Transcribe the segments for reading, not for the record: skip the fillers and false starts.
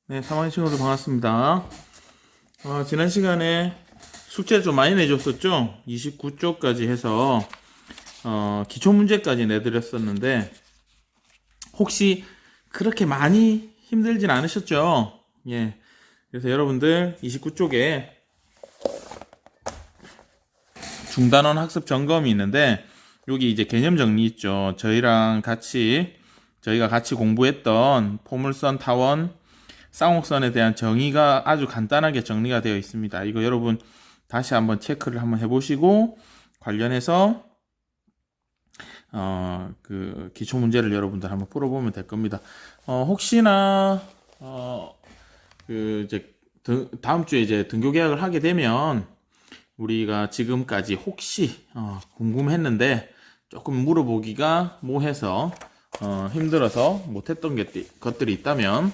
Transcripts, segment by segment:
네, 3학년 친구들 반갑습니다. 지난 시간에 숙제를 좀 많이 내줬었죠? 29쪽까지 해서 기초문제까지 내드렸었는데 혹시 그렇게 많이 힘들진 않으셨죠? 예. 그래서 여러분들 29쪽에 중단원 학습 점검이 있는데 여기 이제 개념 정리 있죠. 저희가 같이 공부했던 포물선, 타원, 쌍곡선에 대한 정의가 아주 간단하게 정리가 되어 있습니다. 이거 여러분 다시 한번 체크를 한번 해보시고 관련해서 그 기초 문제를 여러분들 한번 풀어보면 될 겁니다. 혹시나 이제 다음 주에 이제 등교 계약을 하게 되면 우리가 지금까지 혹시 궁금했는데 조금 물어보기가 뭐해서 힘들어서 못했던 것들이 있다면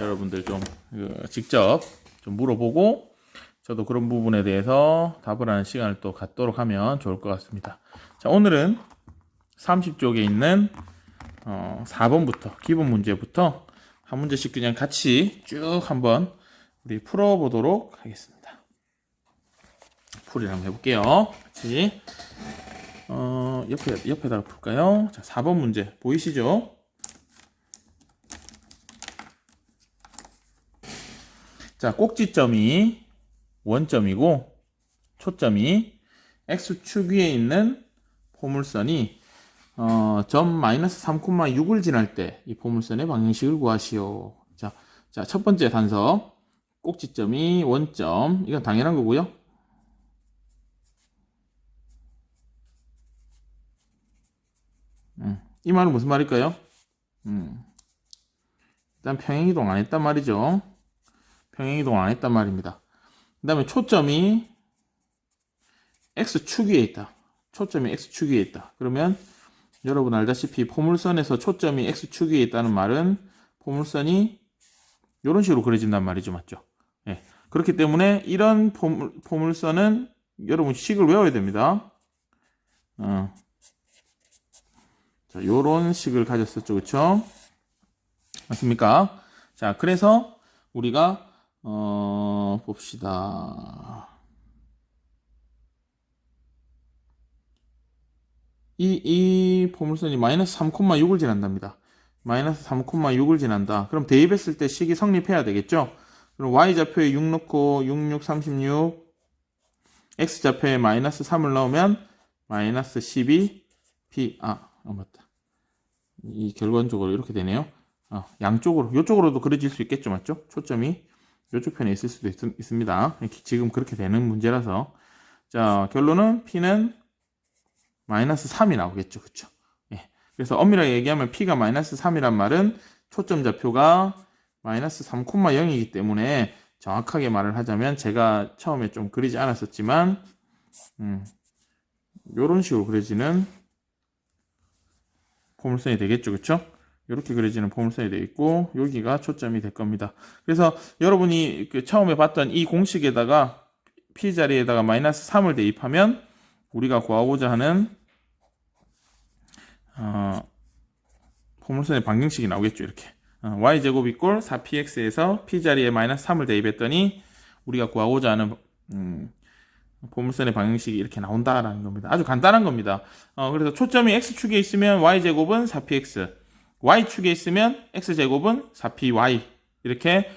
여러분들 좀 직접 좀 물어보고 저도 그런 부분에 대해서 답을 하는 시간을 또 갖도록 하면 좋을 것 같습니다. 자, 오늘은 30쪽에 있는 4번부터 기본 문제부터 한 문제씩 그냥 같이 쭉 한번 우리 풀어보도록 하겠습니다. 풀이를 한번 해볼게요. 같이 옆에다가 풀까요? 자, 4번 문제 보이시죠? 자, 꼭지점이 원점이고 초점이 x축 위에 있는 포물선이 점 마이너스 3,6을 지날 때 이 포물선의 방정식을 구하시오. 자, 첫 번째 단서 꼭지점이 원점, 이건 당연한 거고요. 이 말은 무슨 말일까요? 일단 평행이동 안 했단 말이죠. 평행이동 안 했단 말입니다. 그 다음에 초점이 x축 위에 있다. 초점이 x축 위에 있다. 그러면 여러분 알다시피 포물선에서 초점이 x축 위에 있다는 말은 포물선이 이런 식으로 그려진단 말이죠. 맞죠? 예. 그렇기 때문에 이런 포물선은 여러분 식을 외워야 됩니다. 자, 요런 식을 가졌었죠. 그쵸? 맞습니까? 자, 그래서 우리가 봅시다. 이 포물선이 마이너스 3,6을 지난답니다. 마이너스 3,6을 지난다. 그럼 대입했을 때 식이 성립해야 되겠죠? 그럼 y좌표에 6 넣고 6, 6, 36 x좌표에 마이너스 3을 넣으면 마이너스 12 맞다. 이 결과적으로 이렇게 되네요. 양쪽으로, 이쪽으로도 그려질 수 있겠죠, 맞죠? 초점이 이쪽 편에 있을 수도 있습니다. 지금 그렇게 되는 문제라서. 자, 결론은 P는 마이너스 3이 나오겠죠, 그쵸? 예. 그래서 엄밀하게 얘기하면 P가 마이너스 3이란 말은 초점 좌표가 마이너스 3,0이기 때문에 정확하게 말을 하자면 제가 처음에 좀 그리지 않았었지만, 요런 식으로 그려지는 포물선이 되겠죠, 그쵸? 이렇게 그려지는 포물선이 되겠고 여기가 초점이 될 겁니다. 그래서 여러분이 처음에 봤던 이 공식에다가 p 자리에다가 마이너스 3을 대입하면 우리가 구하고자 하는 포물선의 방정식이 나오겠죠. 이렇게 y제곱 이꼴 4px에서 p 자리에 마이너스 3을 대입했더니 우리가 구하고자 하는 포물선의 방정식이 이렇게 나온다라는 겁니다. 아주 간단한 겁니다. 그래서 초점이 x축에 있으면 y제곱은 4px, y축에 있으면 x제곱은 4py 이렇게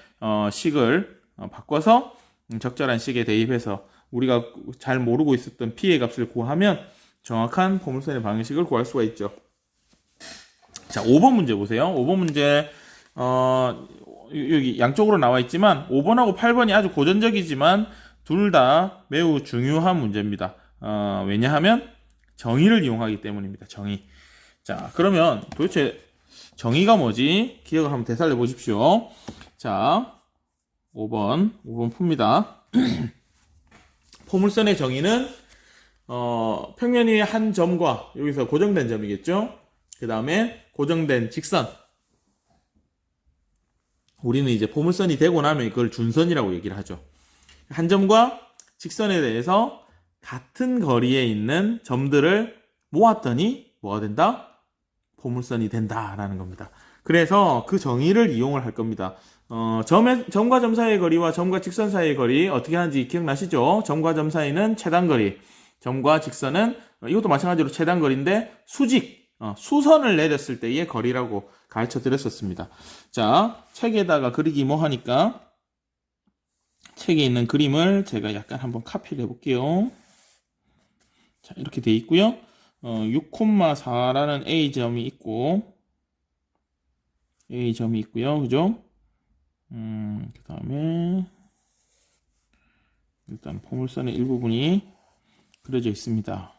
식을 바꿔서 적절한 식에 대입해서 우리가 잘 모르고 있었던 p의 값을 구하면 정확한 포물선의 방정식을 구할 수가 있죠. 자, 5번 문제 보세요. 5번 문제 여기 양쪽으로 나와 있지만 5번하고 8번이 아주 고전적이지만 둘 다 매우 중요한 문제입니다. 왜냐하면 정의를 이용하기 때문입니다. 정의. 자, 그러면 도대체 정의가 뭐지? 기억을 한번 되살려 보십시오. 자, 5번 풉니다. 포물선의 정의는 평면 위의 한 점과 여기서 고정된 점이겠죠? 그 다음에 고정된 직선. 우리는 이제 포물선이 되고 나면 이걸 준선이라고 얘기를 하죠. 한 점과 직선에 대해서 같은 거리에 있는 점들을 모았더니 뭐가 된다? 포물선이 된다라는 겁니다. 그래서 그 정의를 이용을 할 겁니다. 점과 점 사이의 거리와 점과 직선 사이의 거리 어떻게 하는지 기억나시죠? 점과 점 사이는 최단거리, 점과 직선은 이것도 마찬가지로 최단거리인데 수선을 내렸을 때의 거리라고 가르쳐 드렸었습니다. 자, 책에다가 그리기 뭐 하니까 책에 있는 그림을 제가 약간 한번 카피를 해볼게요. 자, 이렇게 돼 있고요. 6,4라는 A점이 있고, A점이 있고요. 그죠? 그 다음에, 일단 포물선의 일부분이 그려져 있습니다.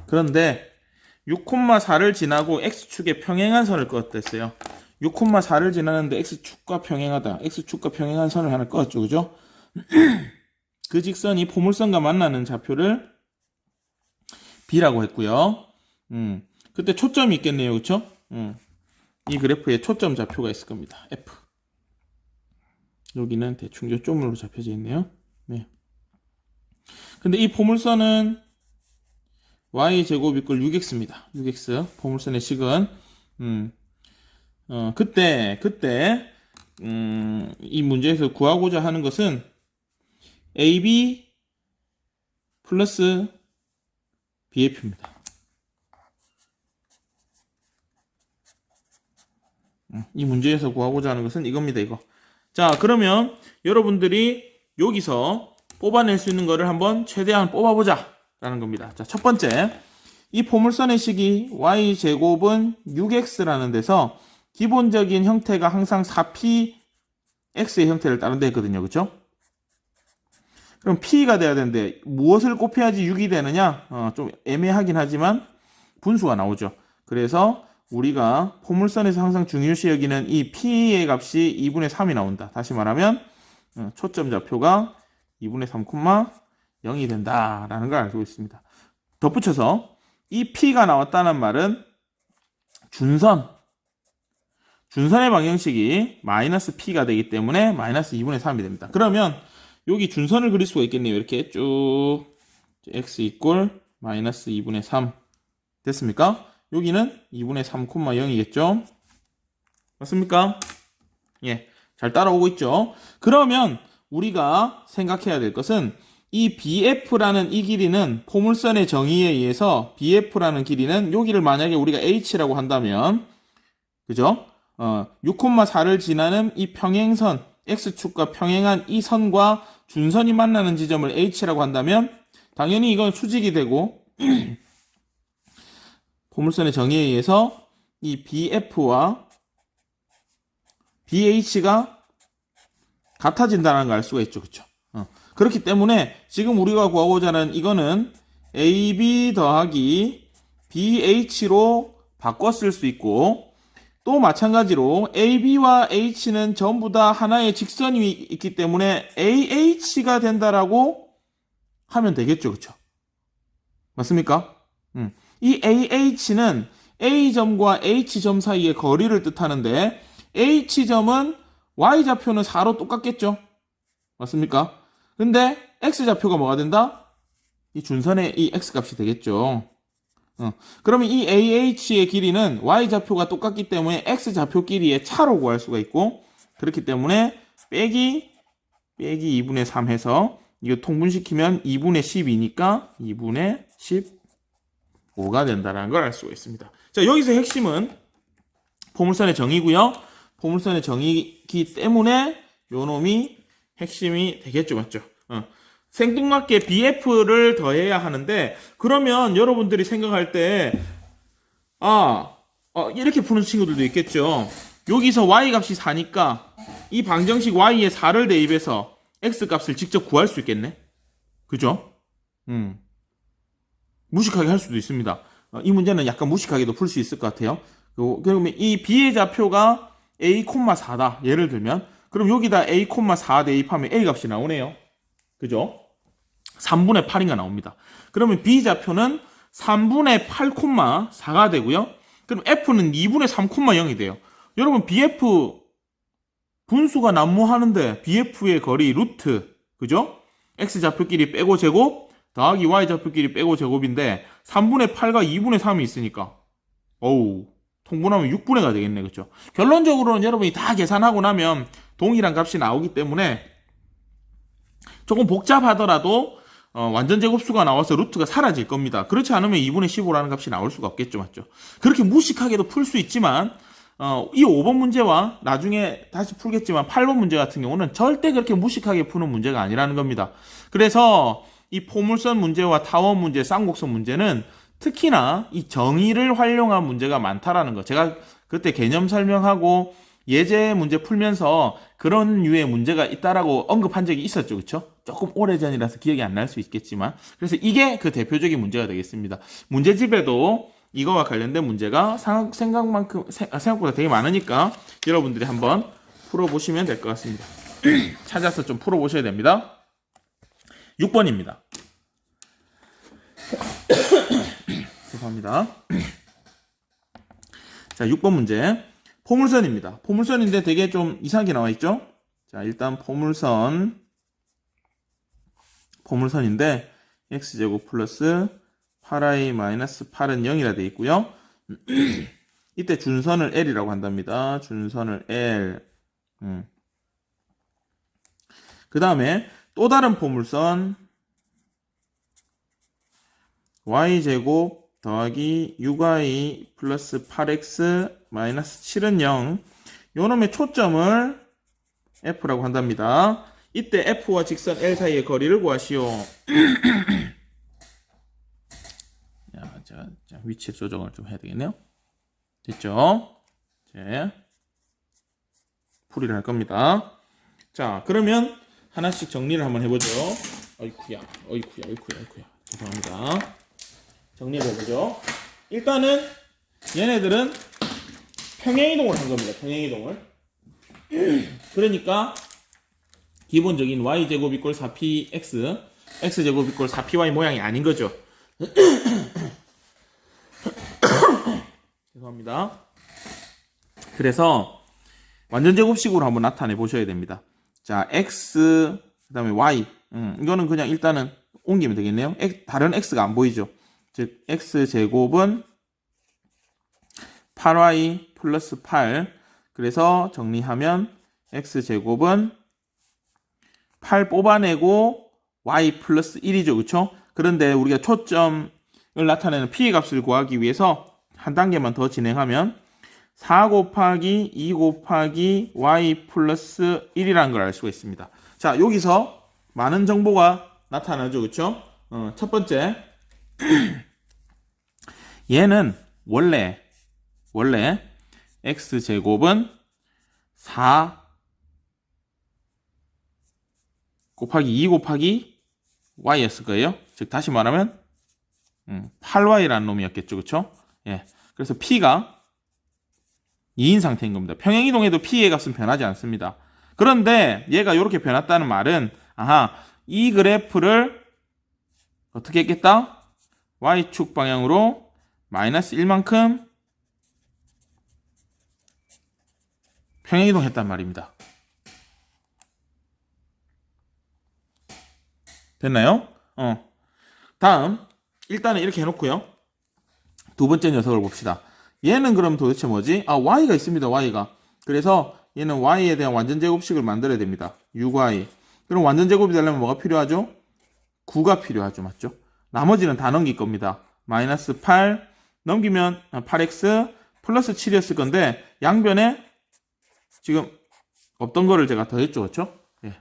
그런데 6,4를 지나고 X축에 평행한 선을 그었댔어요. 6,4를 지나는데 X축과 평행하다. X축과 평행한 선을 하나 그었죠. 그죠? 그 직선이 포물선과 만나는 좌표를 B라고 했고요. 그때 초점이 있겠네요. 그쵸? 이 그래프에 초점 좌표가 있을 겁니다. F. 여기는 대충 요점으로 잡혀져 있네요. 네. 근데 이 포물선은 y제곱 이꼴 6x입니다. 6x. 포물선의 식은 그때 이 문제에서 구하고자 하는 것은 AB 플러스 BF입니다. 이 문제에서 구하고자 하는 것은 이겁니다. 이거. 자, 그러면 여러분들이 여기서 뽑아낼 수 있는 거를 한번 최대한 뽑아보자 라는 겁니다. 자, 첫 번째, 이 포물선의 식이 y제곱은 6x라는 데서 기본적인 형태가 항상 4px의 형태를 따른다 했거든요. 그쵸? 그럼 p가 돼야 되는데 무엇을 곱해야지 6이 되느냐? 좀 애매하긴 하지만 분수가 나오죠. 그래서 우리가 포물선에서 항상 중요시 여기는 이 p의 값이 2분의 3이 나온다. 다시 말하면 초점 좌표가 2분의 3,0이 된다라는 걸 알고 있습니다. 덧붙여서 이 p가 나왔다는 말은 준선의 방정식이 마이너스 p가 되기 때문에 마이너스 2분의 3이 됩니다. 그러면 여기 준선을 그릴 수가 있겠네요. 이렇게 쭉 x 이꼴 마이너스 2분의 3 됐습니까? 여기는 2분의 3,0이겠죠? 맞습니까? 예, 잘 따라오고 있죠? 그러면 우리가 생각해야 될 것은 이 BF라는 이 길이는 포물선의 정의에 의해서 BF라는 길이는 여기를 만약에 우리가 H라고 한다면 그죠? 6,4를 지나는 이 평행선 X축과 평행한 이 선과 준선이 만나는 지점을 H라고 한다면 당연히 이건 수직이 되고 포물선의 정의에 의해서 이 BF와 BH가 같아진다는 걸 알 수가 있죠. 그렇죠? 그렇기 때문에 지금 우리가 구하고자 하는 이거는 AB 더하기 BH로 바꿔 쓸 수 있고 또 마찬가지로 AB와 H는 전부 다 하나의 직선이 있기 때문에 AH가 된다라고 하면 되겠죠. 그렇죠? 맞습니까? 이 AH는 A점과 H점 사이의 거리를 뜻하는데 H점은 Y좌표는 4로 똑같겠죠? 맞습니까? 근데 X좌표가 뭐가 된다? 이 준선의 이 X값이 되겠죠. 그러면 이 AH의 길이는 Y좌표가 똑같기 때문에 X좌표 길이의 차로 구할 수가 있고 그렇기 때문에 빼기 2분의 3 해서 이거 통분시키면 2분의 10이니까 2분의 15가 된다는 걸 알 수가 있습니다. 자, 여기서 핵심은 포물선의 정의고요. 포물선의 정의이기 때문에 요 놈이 핵심이 되겠죠. 맞죠? 생뚱맞게 BF를 더해야 하는데 그러면 여러분들이 생각할 때 이렇게 푸는 친구들도 있겠죠. 여기서 Y 값이 4니까 이 방정식 Y에 4를 대입해서 X 값을 직접 구할 수 있겠네. 그죠? 무식하게 할 수도 있습니다. 이 문제는 약간 무식하게도 풀 수 있을 것 같아요. 그러면 이 B의 좌표가 A, 4다. 예를 들면 그럼 여기다 A, 4 대입하면 A 값이 나오네요. 그죠? 3분의 8인가 나옵니다. 그러면 B 좌표는 3분의 8,4가 되고요. 그럼 F는 2분의 3,0이 돼요. 여러분 BF 분수가 난무하는데 BF의 거리 루트 그죠? X 좌표끼리 빼고 제곱 더하기 Y 좌표끼리 빼고 제곱인데 3분의 8과 2분의 3이 있으니까 어우, 통분하면 6분의 가 되겠네. 그쵸? 결론적으로는 여러분이 다 계산하고 나면 동일한 값이 나오기 때문에 조금 복잡하더라도 완전 제곱수가 나와서 루트가 사라질 겁니다. 그렇지 않으면 2분의 15라는 값이 나올 수가 없겠죠. 맞죠? 그렇게 무식하게도 풀 수 있지만 이 5번 문제와 나중에 다시 풀겠지만 8번 문제 같은 경우는 절대 그렇게 무식하게 푸는 문제가 아니라는 겁니다. 그래서 이 포물선 문제와 타원 문제, 쌍곡선 문제는 특히나 이 정의를 활용한 문제가 많다라는 거. 제가 그때 개념 설명하고 예제 문제 풀면서 그런 류의 문제가 있다라고 언급한 적이 있었죠. 그렇죠? 조금 오래전이라서 기억이 안 날 수 있겠지만 그래서 이게 그 대표적인 문제가 되겠습니다. 문제집에도 이거와 관련된 문제가 생각보다 되게 많으니까 여러분들이 한번 풀어보시면 될 것 같습니다. 찾아서 좀 풀어보셔야 됩니다. 6번입니다. 죄송합니다. 자, 6번 문제. 포물선입니다. 포물선인데 되게 좀 이상하게 나와 있죠? 자, 일단 포물선인데 x제곱 플러스 8i 마이너스 8은 0이라 되어 있고요. 이때 준선을 L이라고 한답니다. 준선을 L. 그 다음에 또 다른 포물선 y제곱 더하기 6i 플러스 8x 마이너스 7은 0. 요놈의 초점을 F라고 한답니다. 이때 F와 직선 L 사이의 거리를 구하시오. 자, 위치 조정을 좀 해야 되겠네요. 됐죠? 이제 풀이를 할 겁니다. 자, 그러면 하나씩 정리를 한번 해보죠. 어이쿠야. 죄송합니다. 정리를 해보죠. 일단은 얘네들은 평행이동을 한 겁니다. 평행이동을. 그러니까 기본적인 y제곱 이꼴 4px, x제곱 이꼴 4py 모양이 아닌 거죠. 죄송합니다. 그래서 완전 제곱식으로 한번 나타내 보셔야 됩니다. 자, x 그 다음에 y 이거는 그냥 일단은 옮기면 되겠네요. 다른 x가 안 보이죠. 즉 x제곱은 8y 플러스 8. 그래서 정리하면 x제곱은 8 뽑아내고 y 플러스 1이죠. 그쵸? 그런데 우리가 초점을 나타내는 p의 값을 구하기 위해서 한 단계만 더 진행하면 4 곱하기 2 곱하기 y 플러스 1이라는 걸 알 수가 있습니다. 자, 여기서 많은 정보가 나타나죠. 그쵸? 첫 번째 얘는 원래 x제곱은 4 곱하기 2 곱하기 y였을 거예요. 즉 다시 말하면 8y라는 놈이었겠죠. 그쵸? 예. 그래서 p가 2인 상태인 겁니다. 평행이동해도 p의 값은 변하지 않습니다. 그런데 얘가 이렇게 변했다는 말은 이 그래프를 어떻게 했겠다? y축 방향으로 마이너스 1만큼 평행이동했단 말입니다. 됐나요? 다음 일단은 이렇게 해놓고요. 두 번째 녀석을 봅시다. 얘는 그럼 도대체 뭐지? y가 있습니다. y가. 그래서 얘는 y에 대한 완전 제곱식을 만들어야 됩니다. 6y. 그럼 완전 제곱이 되려면 뭐가 필요하죠? 9가 필요하죠. 맞죠? 나머지는 다 넘길 겁니다. 마이너스 8 넘기면 8x 플러스 7이었을 건데 양변에 지금 없던 거를 제가 더했죠. 그렇죠? 예.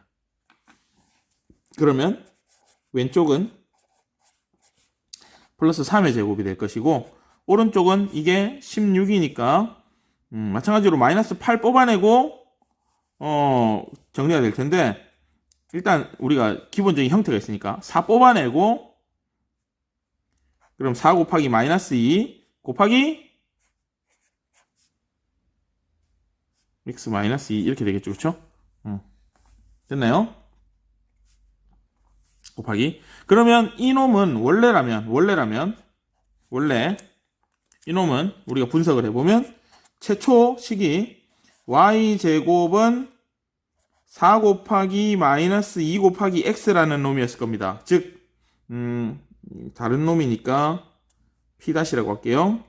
그러면 왼쪽은 플러스 3의 제곱이 될 것이고 오른쪽은 이게 16이니까 마찬가지로 마이너스 8 뽑아내고 정리가 될 텐데 일단 우리가 기본적인 형태가 있으니까 4 뽑아내고 그럼 4 곱하기 마이너스 2 곱하기 x 마이너스 2 이렇게 되겠죠. 그렇죠? 됐나요? 곱하기. 그러면 이놈은 원래 이놈은 우리가 분석을 해보면 최초 식이 y제곱은 4 곱하기 마이너스 2 곱하기 x라는 놈이었을 겁니다. 즉 다른 놈이니까 P'라고 할게요.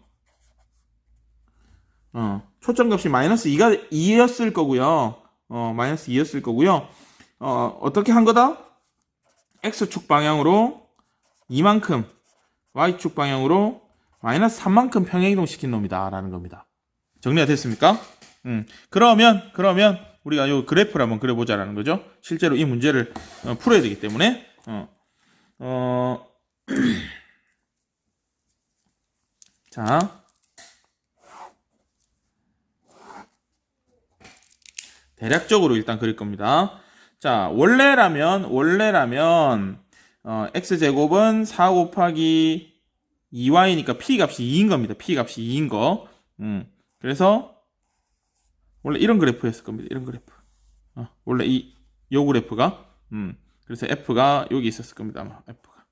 초점값이 마이너스 2였을 거고요. 마이너스 2였을 거고요. 어떻게 한 거다? X축 방향으로 2만큼, Y축 방향으로 마이너스 3만큼 평행이동 시킨 놈이다. 라는 겁니다. 정리가 됐습니까? 그러면 우리가 요 그래프를 한번 그려보자라는 거죠. 실제로 이 문제를 풀어야 되기 때문에. 자. 대략적으로 일단 그릴 겁니다. 자, 원래라면 x제곱은 4 곱하기 2y니까 p값이 2인 겁니다. p값이 2인 거. 그래서 원래 이런 그래프였을 겁니다. 이런 그래프. 원래 요 그래프가 그래서 f가 여기 있었을 겁니다. 아마 f가.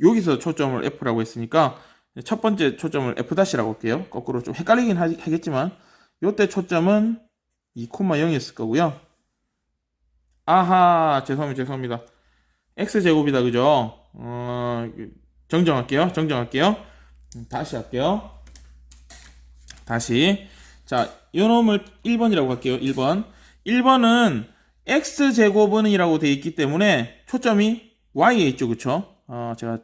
여기서 초점을 f라고 했으니까 첫 번째 초점을 f-라고 할게요. 거꾸로 좀 헷갈리긴 하겠지만 요때 초점은 2,0였을 거고요. 아하, 죄송합니다. x제곱이다, 그죠? 정정할게요. 다시 할게요. 다시. 자, 요 놈을 1번이라고 할게요. 1번은 x제곱은 이라고 되어 있기 때문에 초점이 y에 있죠, 그쵸? 제가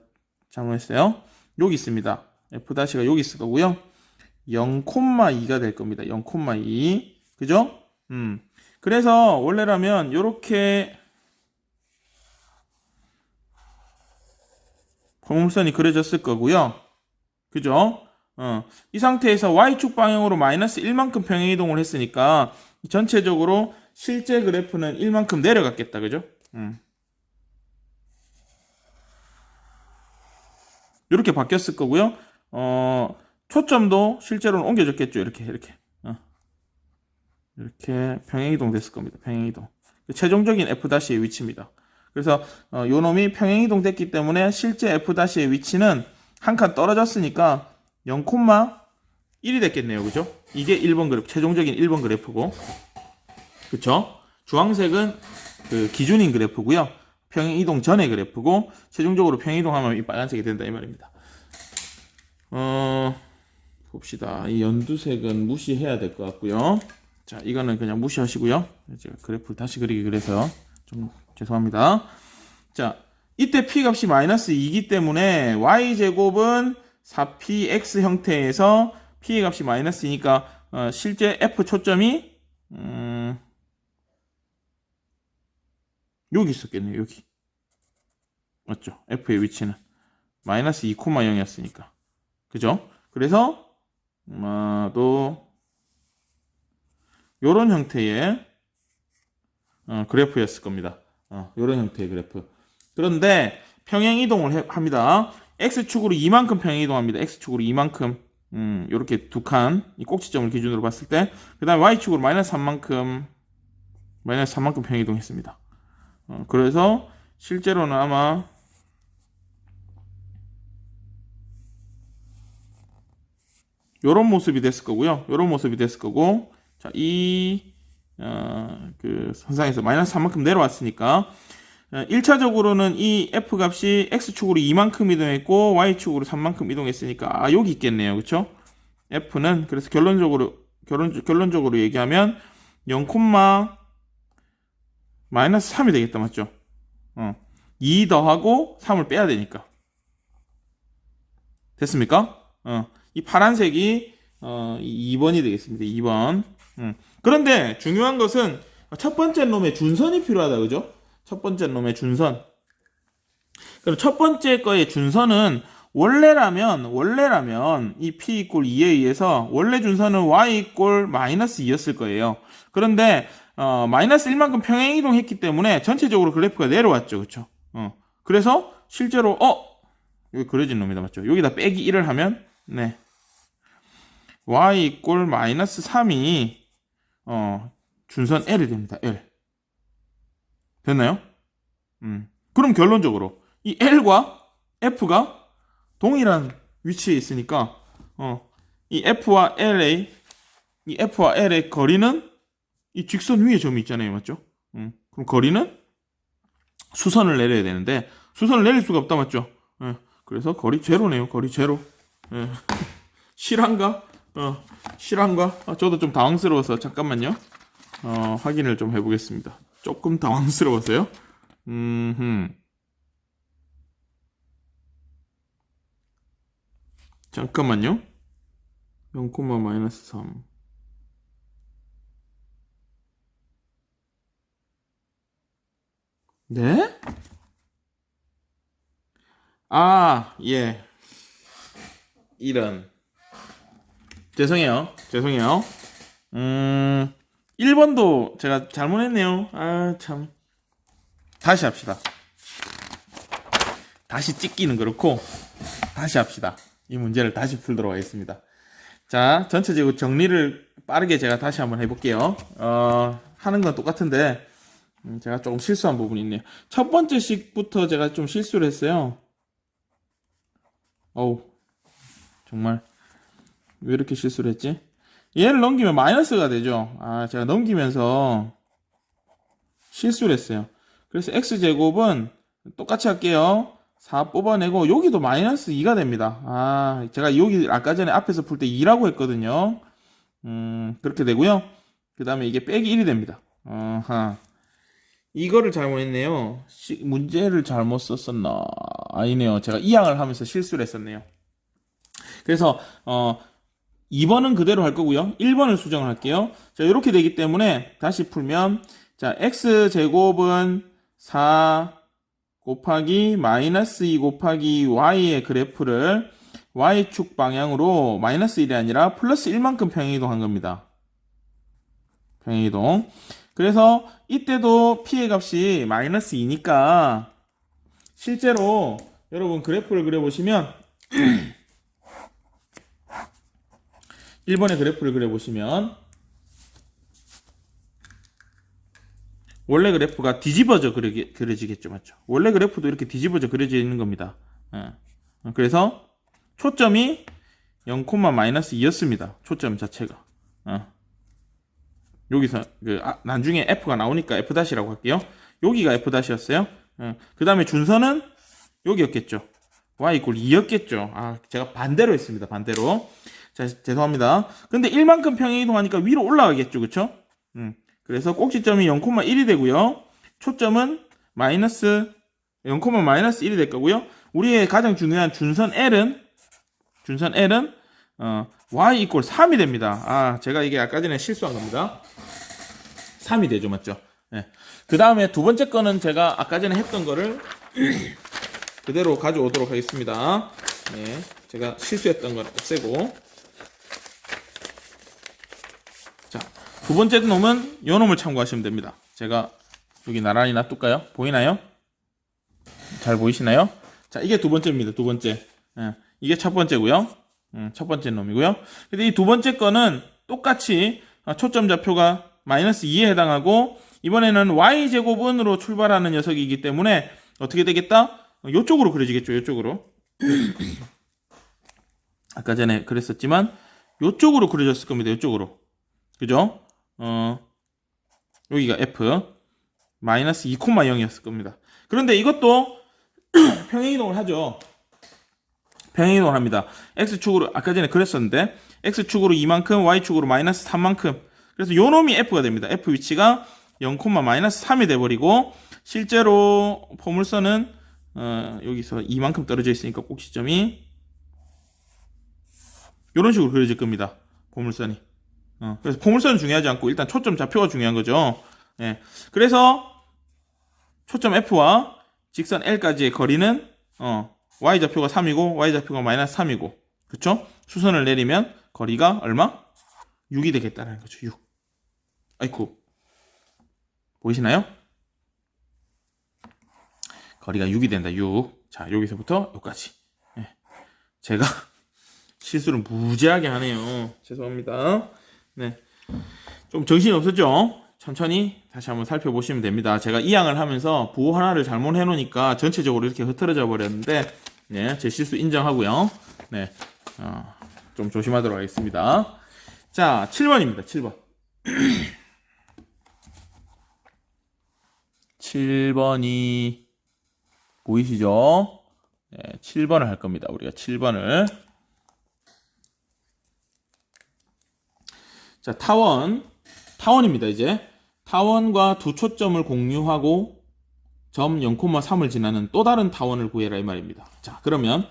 잘못했어요. 여기 있습니다. f-가 여기 있을 거고요. 0,2가 될 겁니다. 0,2. 그죠? 그래서 원래라면 요렇게 포물선이 그려졌을 거고요. 그죠? 이 상태에서 y축 방향으로 마이너스 1만큼 평행이동을 했으니까 전체적으로 실제 그래프는 1만큼 내려갔겠다. 그죠? 이렇게 바뀌었을 거고요. 초점도 실제로는 옮겨졌겠죠. 이렇게 평행이동 됐을 겁니다. 평행이동. 최종적인 f-의 위치입니다. 그래서 요 놈이 평행이동 됐기 때문에 실제 f-의 위치는 한 칸 떨어졌으니까 0,1이 됐겠네요. 그죠? 이게 1번 그래프, 최종적인 1번 그래프고. 그쵸? 주황색은 그 기준인 그래프고요. 평행이동 전의 그래프고, 최종적으로 평행이동하면 이 빨간색이 된다 이 말입니다. 봅시다. 이 연두색은 무시해야 될 것 같고요. 자, 이거는 그냥 무시하시고요. 제가 그래프를 다시 그리기 그래서 좀 죄송합니다. 자, 이때 p값이 마이너스 2이기 때문에 y제곱은 4px 형태에서 p의 값이 마이너스 2니까 실제 f 초점이 여기 있었겠네요. 여기. 맞죠? f의 위치는 마이너스 2,0이었으니까. 그죠? 그래서 또 요런 형태의 그래프였을 겁니다. 요런 형태의 그래프. 그런데 평행 이동을 합니다. x축으로 2만큼 평행 이동합니다. x축으로 2만큼. 요렇게 두 칸, 이 꼭지점을 기준으로 봤을 때. 그 다음에 y축으로 마이너스 3만큼 평행 이동했습니다. 그래서 실제로는 아마 요런 모습이 됐을 거고요. 요런 모습이 됐을 거고. 자, 그 선상에서 마이너스 3만큼 내려왔으니까 1차적으로는 이 f 값이 x축으로 2만큼 이동했고 y축으로 3만큼 이동했으니까 여기 있겠네요. 그쵸? f는 그래서 결론적으로 얘기하면 0, 마이너스 3이 되겠다. 맞죠? 2 더하고 3을 빼야 되니까. 됐습니까? 이 파란색이 2번이 되겠습니다. 2번. 그런데 중요한 것은 첫 번째 놈의 준선이 필요하다. 그죠? 첫 번째 놈의 준선. 그럼 첫 번째 거의 준선은 원래라면 이 p 이꼴 2에 의해서 원래 준선은 y 이꼴 마이너스 2였을 거예요. 그런데 마이너스 1만큼 평행 이동했기 때문에 전체적으로 그래프가 내려왔죠. 그렇죠? 그래서 실제로 여기 그려진 놈이다. 맞죠? 여기다 빼기 1을 하면 네. y 이꼴 마이너스 3이 준선 L이 됩니다. L. 됐나요? 그럼 결론적으로 이 L과 F가 동일한 위치에 있으니까 이 F와 L의 거리는 이 직선 위에 점이 있잖아요. 맞죠? 그럼 거리는 수선을 내려야 되는데 수선을 내릴 수가 없다. 맞죠? 그래서 거리 제로네요. 거리 제로. 실한가? 실한가? 저도 좀 당황스러워서 잠깐만요. 확인을 좀 해보겠습니다. 조금 당황스러워서요. 잠깐만요. 0, 마이너스 3. 네? 아, 예. 이런. 죄송해요. 1번도 제가 잘못했네요. 아, 참. 다시 합시다. 다시 찍기는 그렇고, 다시 합시다. 이 문제를 다시 풀도록 하겠습니다. 자, 전체적으로 정리를 빠르게 제가 다시 한번 해볼게요. 하는 건 똑같은데, 제가 조금 실수한 부분이 있네요. 첫 번째 식부터 제가 좀 실수를 했어요. 어우, 정말. 왜 이렇게 실수를 했지? 얘를 넘기면 마이너스가 되죠. 제가 넘기면서 실수를 했어요. 그래서 x제곱은 똑같이 할게요. 4 뽑아내고 여기도 마이너스 2가 됩니다. 제가 여기 아까 전에 앞에서 풀 때 2라고 했거든요. 그렇게 되고요. 그 다음에 이게 빼기 1이 됩니다. 이거를 잘못했네요. 문제를 잘못 썼었나? 아니네요. 제가 이항을 하면서 실수를 했었네요. 그래서 2번은 그대로 할 거고요. 1번을 수정을 할게요. 자, 이렇게 되기 때문에 다시 풀면 자, x제곱은 4 곱하기 마이너스 2 곱하기 y의 그래프를 y축 방향으로 마이너스 1이 아니라 플러스 1만큼 평행이동한 겁니다. 평행이동. 그래서 이때도 p의 값이 마이너스 2니까 실제로 여러분 그래프를 그려보시면 1번의 그래프를 그려보시면 원래 그래프가 뒤집어져 그려지겠죠. 맞죠? 원래 그래프도 이렇게 뒤집어져 그려지는 겁니다. 그래서 초점이 0, 마이너스 2였습니다. 초점 자체가. 여기서 나중에 f가 나오니까 f'이라고 할게요. 여기가 f'였어요. 그 다음에 준선은 여기였겠죠. y 이퀄 2였겠죠. 제가 반대로 했습니다. 반대로. 자, 죄송합니다. 근데 1만큼 평행이동하니까 위로 올라가겠죠. 그쵸? 그래서 꼭지점이 0,1이 되고요. 초점은 마이너스 0, 마이너스 1이 될 거고요. 우리의 가장 중요한 준선 L은 y 이퀄 3이 됩니다. 제가 이게 아까 전에 실수한 겁니다. 3이 되죠. 맞죠? 네. 그 다음에 두 번째 거는 제가 아까 전에 했던 거를 그대로 가져오도록 하겠습니다. 네. 제가 실수했던 건 없애고. 자, 두 번째 놈은 요 놈을 참고하시면 됩니다. 제가 여기 나란히 놔둘까요? 보이나요? 잘 보이시나요? 자, 이게 두 번째입니다. 두 번째. 이게 첫 번째고요. 첫 번째 놈이고요. 근데 이 두 번째 거는 똑같이 초점 좌표가 마이너스 2에 해당하고 이번에는 y제곱은으로 출발하는 녀석이기 때문에 어떻게 되겠다? 요쪽으로 그려지겠죠. 요쪽으로. 아까 전에 그랬었지만 요쪽으로 그려졌을 겁니다. 요쪽으로. 그죠? 여기가 f 마이너스 2,0이었을 겁니다. 그런데 이것도 평행이동을 하죠. 평행이동을 합니다. x축으로 아까 전에 그랬었는데 x축으로 2만큼 y축으로 마이너스 3만큼 그래서 요 놈이 f가 됩니다. f 위치가 0, 마이너스 3이 돼버리고 실제로 포물선은 여기서 2만큼 떨어져 있으니까 꼭지점이 이런 식으로 그려질 겁니다. 포물선이. 그래서 포물선은 중요하지 않고 일단 초점 좌표가 중요한 거죠. 예. 그래서 초점 F와 직선 L까지의 거리는 Y좌표가 3이고 Y좌표가 마이너스 3이고 그쵸? 수선을 내리면 거리가 얼마? 6이 되겠다는 거죠. 6. 아이쿠 보이시나요? 거리가 6이 된다. 6. 자, 여기서부터 여기까지. 예. 제가 실수를 무지하게 하네요. 죄송합니다. 네. 좀 정신이 없었죠? 천천히 다시 한번 살펴보시면 됩니다. 제가 이항을 하면서 부호 하나를 잘못 해놓으니까 전체적으로 이렇게 흐트러져 버렸는데, 네, 제 실수 인정하고요. 네, 좀 조심하도록 하겠습니다. 자, 7번입니다. 7번. 7번이 보이시죠? 네, 7번을 할 겁니다. 우리가 7번을. 자, 타원입니다, 이제. 타원과 두 초점을 공유하고 점 0,3을 지나는 또 다른 타원을 구해라 이 말입니다. 자, 그러면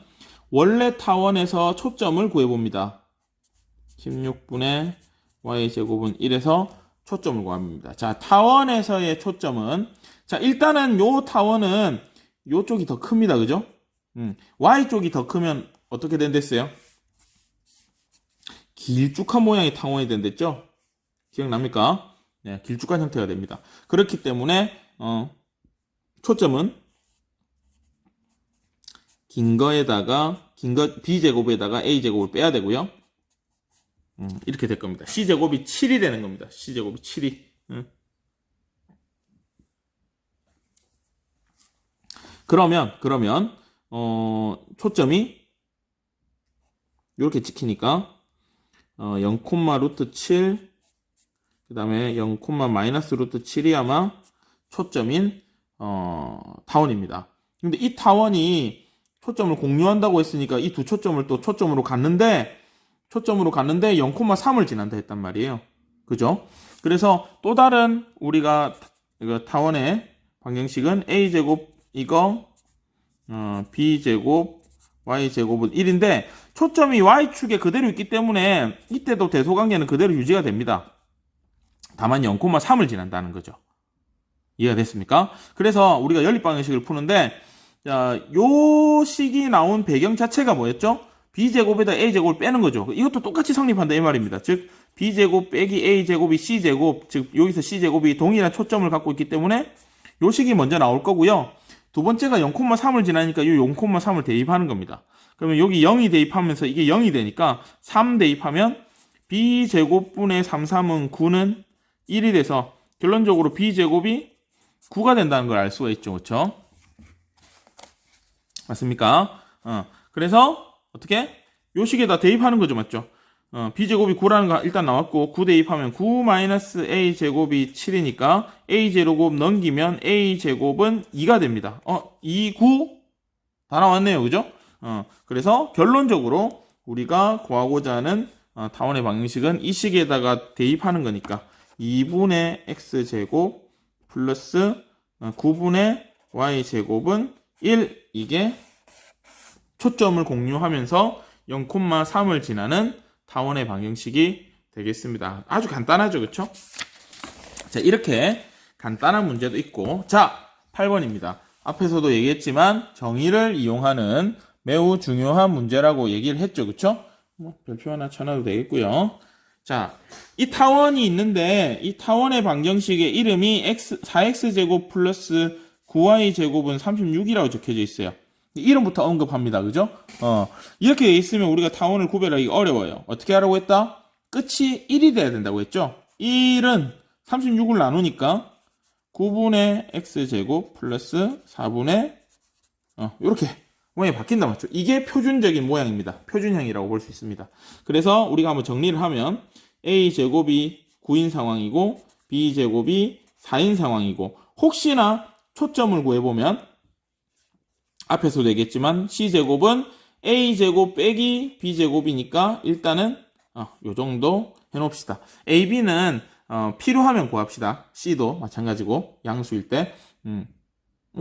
원래 타원에서 초점을 구해봅니다. 16분의 y제곱은 1에서 초점을 구합니다. 자, 타원에서의 초점은, 자, 일단은 요 타원은 요쪽이 더 큽니다. 그죠? y쪽이 더 크면 어떻게 된댔어요? 길쭉한 모양의 타원이 된댔죠? 기억납니까? 네, 길쭉한 형태가 됩니다. 그렇기 때문에 초점은 긴 거 b제곱에다가 a제곱을 빼야 되고요. 이렇게 될 겁니다. c제곱이 7이 되는 겁니다. c제곱이 7이. 그러면 초점이 이렇게 찍히니까 0,7 그 다음에 0, 마이너스 루트 7이 아마 초점인 타원입니다. 근데 이 타원이 초점을 공유한다고 했으니까 이 두 초점을 또 초점으로 갔는데 0,3을 지난다 했단 말이에요. 그죠? 그래서 또 다른 우리가 타원의 방정식은 a제곱 이거 b제곱 y제곱은 1인데 초점이 y축에 그대로 있기 때문에 이때도 대소관계는 그대로 유지가 됩니다. 다만 0,3을 지난다는 거죠. 이해가 됐습니까? 그래서 우리가 연립방정식을 푸는데, 자, 요 식이 나온 배경 자체가 뭐였죠? b제곱에다 a제곱을 빼는 거죠. 이것도 똑같이 성립한다 이 말입니다. 즉 b제곱 빼기 a제곱이 c제곱, 즉 여기서 c제곱이 동일한 초점을 갖고 있기 때문에 요 식이 먼저 나올 거고요. 두 번째가 0,3을 지나니까 요 0,3을 대입하는 겁니다. 그러면 여기 0이 대입하면서 이게 0이 되니까 3 대입하면 b제곱분의 33은 9는 1이 돼서 결론적으로 b제곱이 9가 된다는 걸 알 수가 있죠. 그렇죠? 맞습니까? 그래서 어떻게? 요 식에다 대입하는 거죠. 맞죠? b제곱이 9라는 거 일단 나왔고 9 대입하면 9 마이너스 a제곱이 7이니까 a제곱 넘기면 a제곱은 2가 됩니다. 2, 9 다 나왔네요. 그죠? 그래서 결론적으로 우리가 구하고자 하는 타원의 방정식은 이 식에다가 대입하는 거니까 2분의 x제곱 플러스 9분의 y제곱은 1 이게 초점을 공유하면서 0,3을 지나는 타원의 방정식이 되겠습니다. 아주 간단하죠. 그렇죠? 자, 이렇게 간단한 문제도 있고, 자, 8번입니다. 앞에서도 얘기했지만 정의를 이용하는 매우 중요한 문제라고 얘기를 했죠. 그렇죠? 별표 하나 쳐놔도 되겠고요. 자, 이 타원이 있는데 이 타원의 방정식의 이름이 4x제곱 플러스 9y제곱은 36이라고 적혀져 있어요. 이름부터 언급합니다. 그죠? 이렇게 돼 있으면 우리가 타원을 구별하기 어려워요. 어떻게 하라고 했다? 끝이 1이 돼야 된다고 했죠? 1은 36을 나누니까 9분의 x제곱 플러스 4분의 이렇게 모양이 바뀐다 맞죠? 이게 표준적인 모양입니다. 표준형이라고 볼 수 있습니다. 그래서 우리가 한번 정리를 하면 a제곱이 9인 상황이고 b제곱이 4인 상황이고 혹시나 초점을 구해보면 앞에서도 얘기했지만 c제곱은 a제곱 빼기 b제곱이니까 일단은 요 정도 해놓읍시다. ab는 필요하면 구합시다. c도 마찬가지고 양수일 때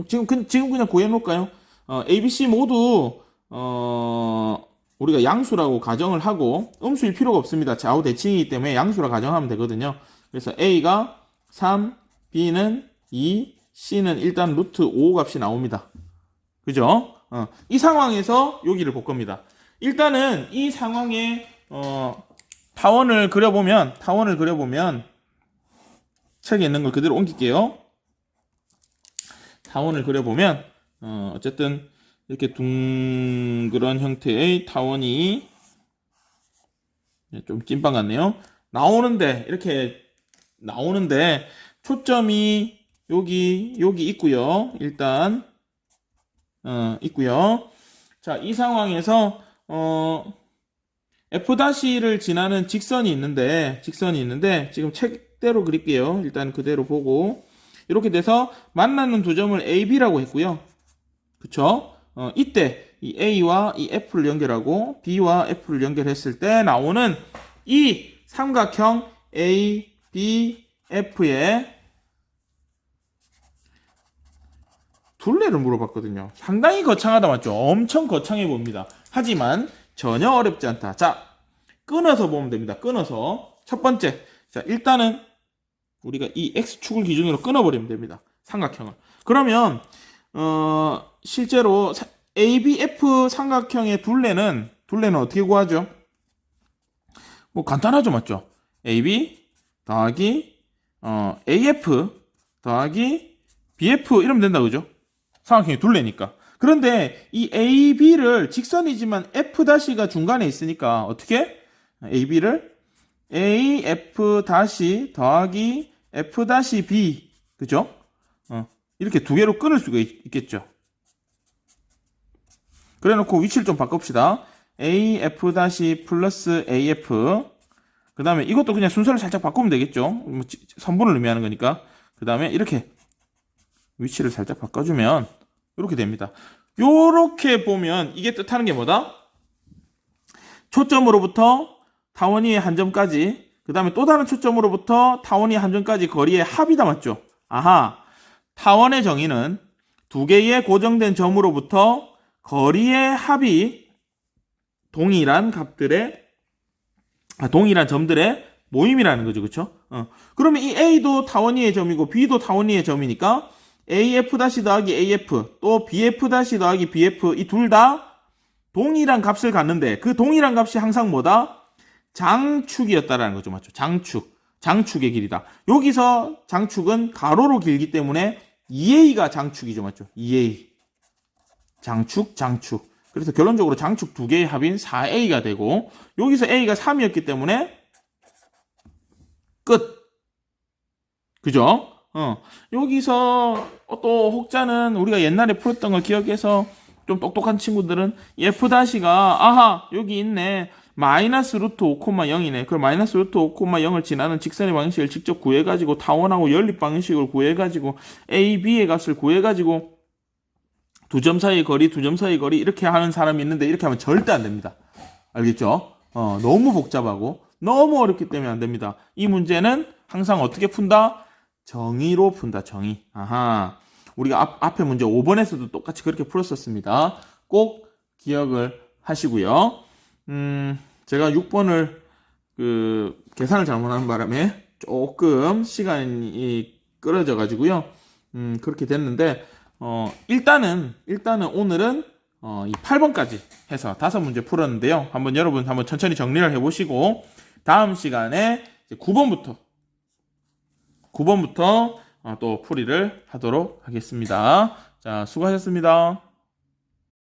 지금 그냥 구해놓을까요? A, B, C 모두 우리가 양수라고 가정을 하고 음수일 필요가 없습니다. 좌우 대칭이기 때문에 양수라 가정하면 되거든요. 그래서 A가 3, B는 2, C는 일단 루트 5 값이 나옵니다. 그죠? 이 상황에서 여기를 볼 겁니다. 일단은 이 상황에 타원을 그려보면 책에 있는 걸 그대로 옮길게요. 타원을 그려보면 어쨌든 이렇게 둥그런 형태의 타원이 좀 찐빵 같네요. 이렇게 나오는데 초점이 여기 있고요. 일단 있고요. 자, 이 상황에서 F'를 지나는 직선이 있는데 지금 책대로 그릴게요. 일단 그대로 보고 이렇게 돼서 만나는 두 점을 A, B라고 했고요. 그쵸? 이때 이 A와 이 F를 연결하고 B와 F를 연결했을 때 나오는 이 삼각형 A, B, F의 둘레를 물어봤거든요. 상당히 거창하다 맞죠? 엄청 거창해 보입니다. 하지만 전혀 어렵지 않다. 자, 끊어서 보면 됩니다. 끊어서 첫 번째, 자 일단은 우리가 이 X축을 기준으로 끊어버리면 됩니다. 삼각형을. 그러면 실제로 ABF 삼각형의 둘레는 어떻게 구하죠? 뭐 간단하죠, 맞죠? AB 더하기 AF 더하기 BF 이러면 된다, 그죠? 삼각형의 둘레니까. 그런데 이 AB를 직선이지만 F'가 중간에 있으니까 어떻게? AB를 AF 더하기 F-B 그죠? 이렇게 두 개로 끊을 수가 있겠죠. 그래 놓고 위치를 좀 바꿉시다. AF 플러스 AF 그 다음에 이것도 그냥 순서를 살짝 바꾸면 되겠죠. 선분을 의미하는 거니까. 그 다음에 이렇게 위치를 살짝 바꿔주면 이렇게 됩니다. 요렇게 보면 이게 뜻하는 게 뭐다? 초점으로부터 타원이의 한 점까지 그 다음에 또 다른 초점으로부터 타원이의 한 점까지 거리의 합이다 맞죠? 아하, 타원의 정의는 두 개의 고정된 점으로부터 거리의 합이 동일한 점들의 모임이라는 거죠. 그쵸? 그러면 이 A도 타원이의 점이고 B도 타원이의 점이니까 AF 더하기 AF 또 BF 더하기 BF 이 둘 다 동일한 값을 갖는데 그 동일한 값이 항상 뭐다? 장축이었다라는 거죠. 맞죠? 장축의 길이다. 여기서 장축은 가로로 길기 때문에 2A가 장축이죠. 맞죠? 2A. 장축. 그래서 결론적으로 장축 두 개의 합인 4A가 되고 여기서 A가 3이었기 때문에 끝. 그죠? 여기서 또 혹자는 우리가 옛날에 풀었던 걸 기억해서 좀 똑똑한 친구들은 F'가 아하 여기 있네. 마이너스 루트 5,0이네. 그럼 마이너스 루트 5,0을 지나는 직선의 방식을 직접 구해가지고 타원하고 연립 방식을 구해가지고 A, B의 값을 구해가지고 두 점 사이 거리 이렇게 하는 사람이 있는데 이렇게 하면 절대 안 됩니다. 알겠죠? 너무 복잡하고 너무 어렵기 때문에 안 됩니다. 이 문제는 항상 어떻게 푼다? 정의로 푼다. 정의. 아하. 우리가 앞에 문제 5번에서도 똑같이 그렇게 풀었었습니다. 꼭 기억을 하시고요. 제가 6번을 계산을 잘못하는 바람에 조금 시간이 끌어져 가지고요. 그렇게 됐는데 일단은 오늘은 이 8번까지 해서 5문제 풀었는데요. 여러분 한번 천천히 정리를 해보시고 다음 시간에 9번부터 또 풀이를 하도록 하겠습니다. 자, 수고하셨습니다.